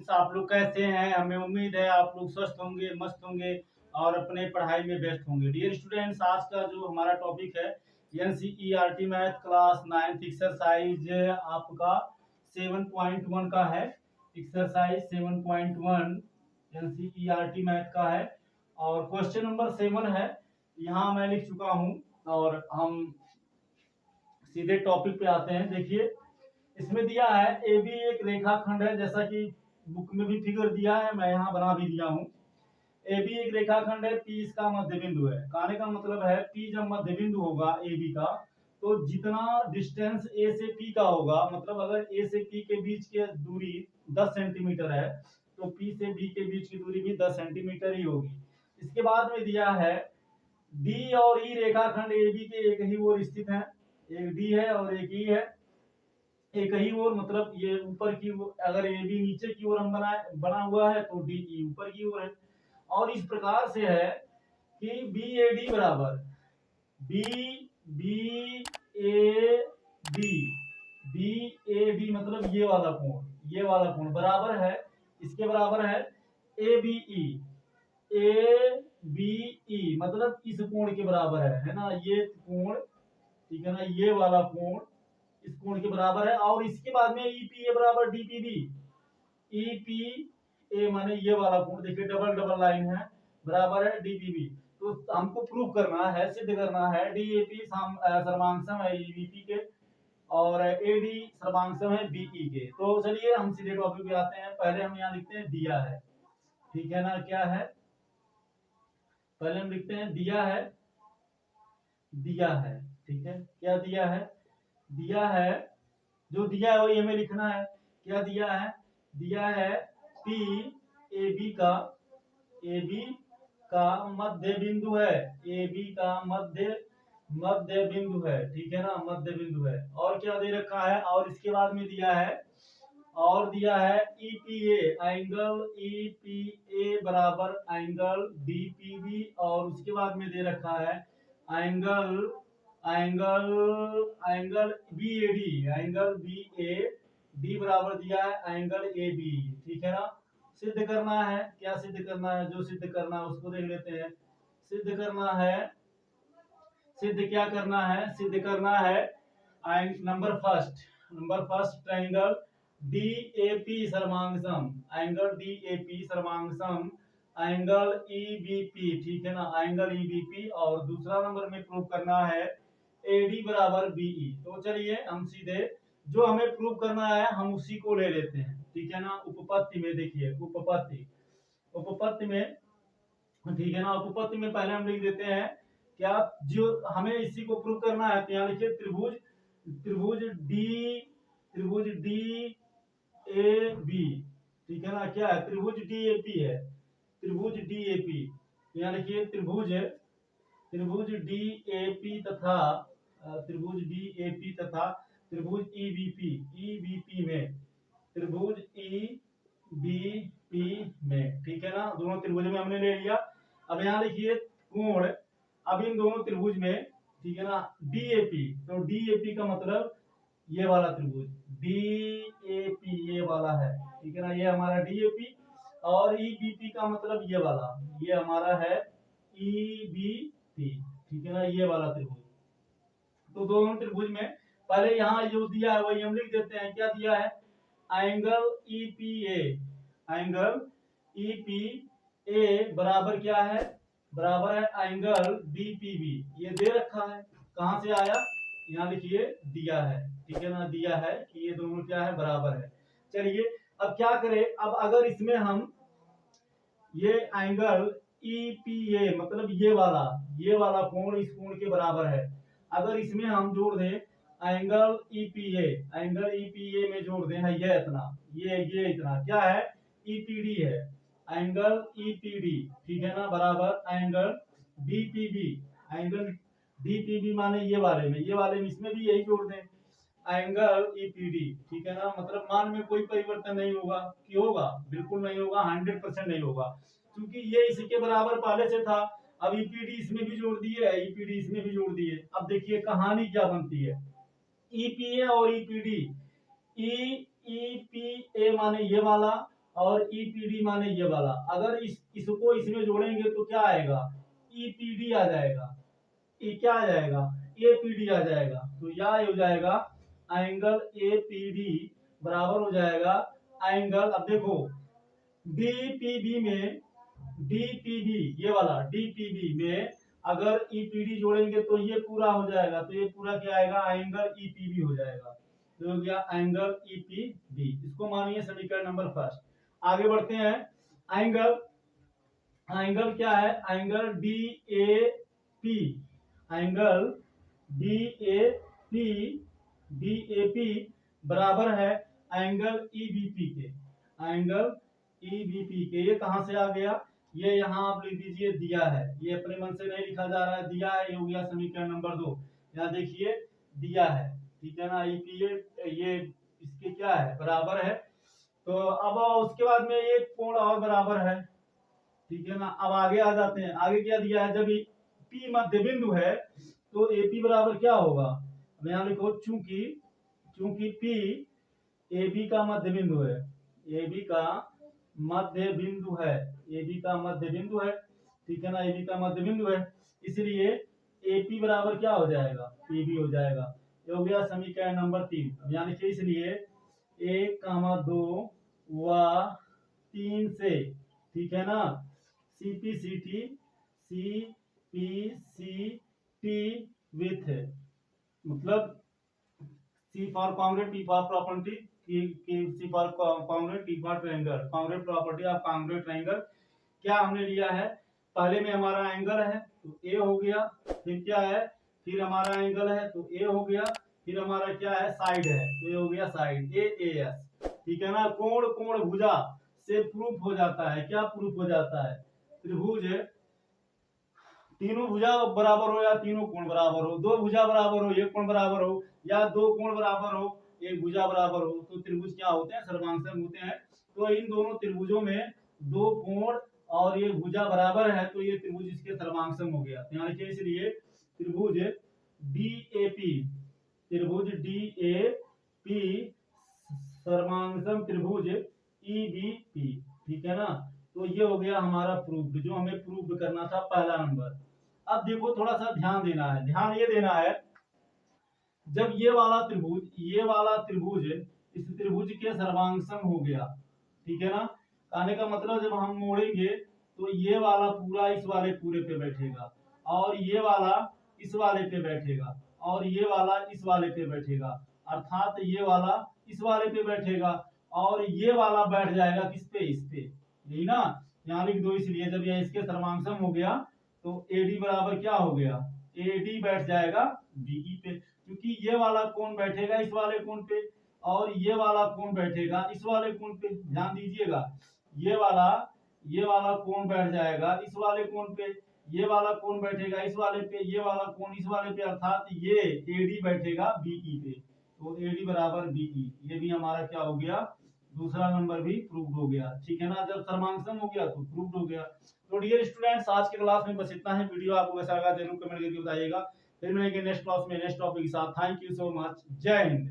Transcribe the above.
Students, आप लोग कैसे हैं? हमें उम्मीद है आप लोग स्वस्थ होंगे, मस्त होंगे और अपने पढ़ाई में व्यस्त होंगे। डियर स्टूडेंट्स, आज का जो हमारा टॉपिक है NCERT math class 9th exercise आपका 7.1 का है। एक्सरसाइज 7.1 एनसीईआरटी मैथ का है और क्वेश्चन नंबर 7 है। यहाँ मैं लिख चुका हूँ और हम सीधे टॉपिक पे आते हैं। देखिए, इसमें दिया है ए बी एक रेखाखंड है, जैसा कि बुक में भी फिगर दिया है, मैं यहाँ बना भी दिया हूँ। ए बी एक रेखाखंड है, पी इसका मध्य बिंदु है। कहने का मतलब है पी जब मध्य बिंदु होगा ए बी का, तो जितना डिस्टेंस ए से पी का होगा, मतलब अगर ए से पी के बीच की दूरी 10 सेंटीमीटर है तो पी से बी के बीच की दूरी भी 10 सेंटीमीटर ही होगी। इसके बाद में दिया है डी और ई रेखाखंड ए बी के एक ही ओर स्थित है। एक डी है और एक ई है, एक ही ओर, मतलब ये ऊपर की अगर ए बी नीचे की ओर हम बना हुआ है तो डी ई ऊपर की ओर है। और इस प्रकार से है कि बी ए डी बराबर B B A D, B A D मतलब ये वाला कोण बराबर है, इसके बराबर है A B E. A B E मतलब इस कोण के बराबर है ना, ये कोण, ठीक है ना, ये वाला कोण इस कोण के बराबर है। और इसके बाद में ईपीए बराबर डीपीबी, ईपीए माने ये वाला कोण, देखिए डबल डबल लाइन है, बराबर है डीपीबी। तो हमको प्रूव करना है, सिद्ध करना है डीएपी सर्वांगसम है ईबीपी के और एडी सर्वांगसम है बीई के। तो चलिए हम सीधे टॉपिक पे आते हैं। पहले हम यहाँ लिखते हैं दिया है, ठीक है ना, क्या है, पहले हम लिखते हैं दिया है, दिया है, ठीक है, क्या दिया है, दिया है, जो दिया है वही हमें लिखना है। क्या दिया है, दिया है पी ए बी का मध्य बिंदु है, ए बी का मध्य बिंदु है, ठीक है ना, मध्य बिंदु है। और क्या दे रखा है, और इसके बाद में दिया है, और दिया है ईपीए, एंगल ईपीए बराबर एंगल डीपीबी, और उसके बाद में दे रखा है angle angle angle B A D, angle B A D बराबर दिया है एंगल ए बी, ठीक है ना। सिद्ध करना है, क्या सिद्ध करना है, जो सिद्ध करना है उसको देख लेते हैं। सिद्ध करना है, सिद्ध क्या करना है, सिद्ध करना है number first triangle D A P सर्वांगसम, एंगल डी ए पी सर्वांगसम एंगल ई बी पी, ठीक है ना, एंगल ई बी पी। और दूसरा नंबर में प्रूव करना है एडी बराबर बीई। तो चलिए हम सीधे जो हमें प्रूव करना है हम उसी को ले लेते हैं, ठीक है ना। उपपत्ति में देखिए, उपपत्ति में, ठीक है ना, उपपत्ति में पहले हम लिख देते हैं क्या, जो हमें इसी को प्रूव करना है। तो यहाँ लिखिए त्रिभुज डी ए बी, ठीक है ना, क्या है, त्रिभुज डी ए पी है, त्रिभुज डी ए पी। यहाँ लिखिए त्रिभुज डी ए पी तथा त्रिभुज डी ए पी तथा त्रिभुज ईबीपी में, त्रिभुज ईबीपी में, ठीक है ना, दोनों त्रिभुज में हमने ले लिया। अब यहाँ लिखिए कोण, अब इन दोनों त्रिभुज में, ठीक है ना, डीएपी, तो डीएपी का मतलब ये वाला त्रिभुज डीएपी, ये वाला है, ठीक है ना, ये हमारा डीएपी। और ईबीपी का मतलब ये वाला, ये हमारा है ईबीपी, ठीक है ना, ये वाला त्रिभुज। तो दोनों त्रिभुज में पहले यहाँ जो दिया है वही हम लिख देते हैं। क्या दिया है, एंगल ईपीए, एंगल ईपीए बराबर क्या है, बराबर है एंगल डीपीबी, ये दे रखा है। कहां से आया, यहाँ लिखिए दिया है, ठीक है ना, दिया है कि ये दोनों क्या है, बराबर है। चलिए अब क्या करें, अब अगर इसमें हम ये एंगल ईपीए मतलब ये वाला कोण इस कोण के बराबर है, अगर इसमें हम जोड़ दें एंगल ईपीए में जोड़ दें है ये इतना, ये इतना क्या है, ईपीडी है, एंगल ईपीडी, ठीक है ना, बराबर एंगल डीपीबी, एंगल डीपीबी माने ये वाले में इसमें भी यही जोड़ दें एंगल ईपीडी, ठीक है ना, मतलब मान में कोई परिवर्तन नहीं होगा, कि होगा, बिल्कुल नहीं होगा, 100% नहीं होगा, क्योंकि ये इसके बराबर पहले से था। अब ईपीडी इसमें भी जोड़ दिए, ईपीडी इसमें भी जोड़ दिए। अब देखिए कहानी क्या बनती है, ईपीए और ईपीडी, ईपीए माने ये वाला और ईपीडी माने ये वाला, अगर इसको इसमें जोड़ेंगे तो क्या आएगा, ईपीडी आ जाएगा, क्या आ जाएगा, एपीडी आ जाएगा। तो यह हो जाएगा एंगल एपीडी बराबर हो जाएगा एंगल, अब देखो डीपीबी में, डीपीबी ये वाला डीपीबी में अगर ईपीडी जोड़ेंगे तो ये पूरा हो जाएगा, तो ये पूरा क्या आएगा, एंगल ईपीबी हो जाएगा। तो हो गया एंगल ईपीबी, इसको मानिए समीकरण नंबर फर्स्ट। आगे बढ़ते हैं, एंगल, एंगल क्या है, angle D A P, angle D A P बराबर है एंगल ईबीपी के, एंगल ईबीपी के। ये कहां से आ गया, ये यहाँ आप लिख दीजिए, दिया है, ये अपने मन से नहीं लिखा जा रहा है, दिया है, ये हो गया समीकरण नंबर 2। यहाँ देखिए दिया है, ठीक है ना, ये इसके क्या है, बराबर है। तो अब उसके बाद में एक कोण और बराबर है, ठीक है ना। अब आगे आ जाते हैं, आगे क्या दिया है, जब पी मध्य बिंदु है तो एपी बराबर क्या होगा, अब यहाँ लिखो चूंकि पी ए बी का मध्य बिंदु है, ए बी का मध्य बिंदु है, ए बी का मध्य बिंदु है, ठीक है ना, ए बी का मध्य बिंदु है, इसलिए ए पी बराबर क्या हो जाएगा, पी बी हो जाएगा। ये हो गया समीकरण नंबर 3। अब यहाँ लिखिए, इसलिए 1, 2 व 3 से, ठीक है ना, CPCT विथ, मतलब C for congruent, P for property, C for congruent, T for triangle, congruent property of congruent triangle. क्या हमने लिया है, पहले में हमारा एंगल है तो ए हो गया, फिर क्या है, फिर हमारा एंगल है तो ए हो गया, फिर हमारा क्या है, साइड है तो ये हो गया साइड, ए एस, ठीक है ना। कोण कोण भुजा से प्रूफ हो जाता है, क्या प्रूफ हो जाता है, त्रिभुज तीनों भुजा बराबर हो या तीनों कोण बराबर हो, दो भुजा बराबर हो, एक कोण बराबर हो, या दो कोण बराबर हो, एक भुजा बराबर हो, तो त्रिभुज क्या होते हैं, सर्वांगसम होते हैं। तो इन दोनों त्रिभुजों में दो कोण और एक भुजा बराबर है तो ये त्रिभुज इसके सर्वांगसम हो गया। यहाँ लिखिए, इसलिए त्रिभुज डीएपी, त्रिभुज डीएपी सर्वांगसम त्रिभुज ईबीपी, ठीक है ना। तो ये हो गया हमारा प्रूफ, जो हमें प्रूफ करना था पहला नंबर। अब देखो थोड़ा सा ध्यान देना है, ध्यान ये देना है, जब ये वाला त्रिभुज इस त्रिभुज के सर्वांगसम हो गया, ठीक है ना, कहने का मतलब जब हम मोड़ेंगे तो ये वाला पूरा इस वाले पूरे पे बैठेगा, और ये वाला इस वाले पे बैठेगा, और ये वाला इस वाले पे बैठेगा, अर्थात ये वाला इस वाले पे बैठेगा, और ये वाला बैठ जाएगा किस पे, इस पे, यही ना। यहाँ लिख दो, इसलिए जब ये इसके सर्वांगसम हो गया तो एडी बराबर क्या हो गया, एडी बैठ जाएगा बीई पे, क्योंकि ये वाला कोण बैठेगा इस वाले कोण पे, और ये वाला कोण बैठेगा इस वाले कोण पे। ध्यान दीजिएगा, ये वाला कोण बैठ जाएगा इस वाले कोण पे, ये वाला कोण बैठेगा इस वाले पे, ये वाला कोण इस वाले पे, अर्थात ये एडी बैठेगा बीई पे, तो एडी बराबर बीई, ये भी हमारा क्या हो गया, दूसरा नंबर भी प्रूव्ड हो गया, ठीक है ना। जब सर्वांगसम हो गया तो प्रूव्ड हो गया। तो डियर स्टूडेंट्स, आज के क्लास में बस इतना है। वीडियो आपको कैसा लगा जरूर कमेंट करके बताइएगा। फिर मिलेंगे नेक्स्ट क्लास में नेक्स्ट टॉपिक के साथ। थैंक यू सो मच, जय हिंद।